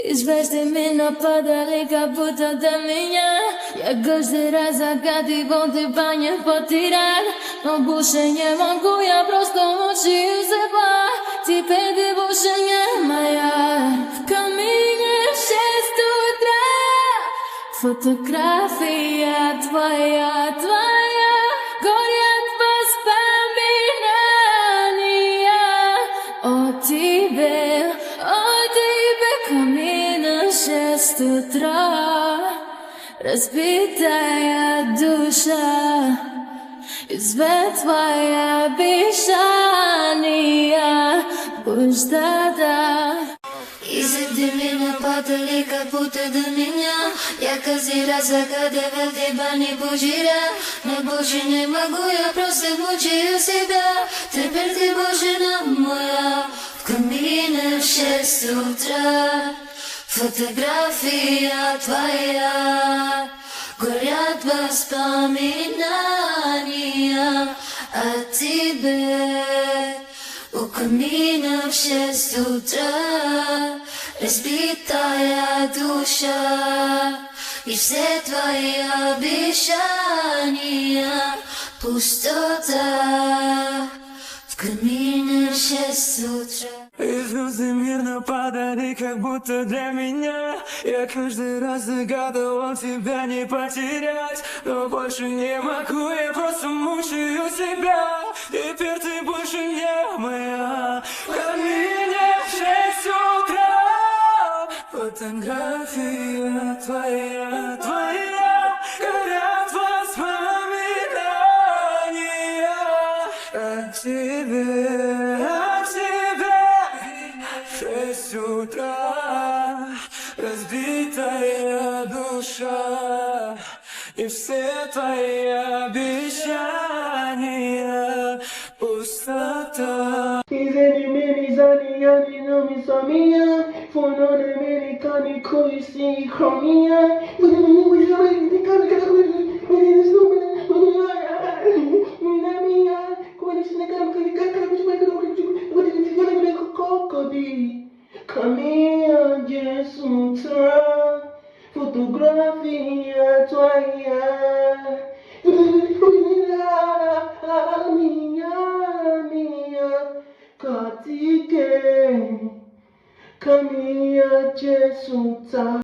Известimi napadali kaputa da меня. Я каждый раз загадывал, ты по не потерял. Но больше не могу, я просто мучаю себя. Теперь ты больше не моя. В камине в 6 утра фотография твоя. Горят воспоминания о тебе. Камин в 6 утра, разбитая душа, и свет твоя обещания, пусть тогда. Извини меня, падали как будто до меня. Я каждый раз загадывал, тебя не потерял. Но больше не могу, я просто мучаю себя. Теперь ты больше не моя. В камине в 6 утра фотография твоя. Горят воспоминания о тебе. У камина в 6 утра разбитая душа. И все твои обещания пустота. В камине в 6 утра. И звезды мирно падали, как будто для меня. Я каждый раз загадывал тебя не потерять. Но больше не могу, я просто мучаю себя. Теперь ты больше не моя. В камине в 6 утра фотография твоя. Горят воспоминания о тебе. 6 утра, разбитая душа, и все твои обещания пустота. Izeni no mi samia, fono de americani coisi chromia. Caminha Jesus fotografia tua minha catique caminha Jesus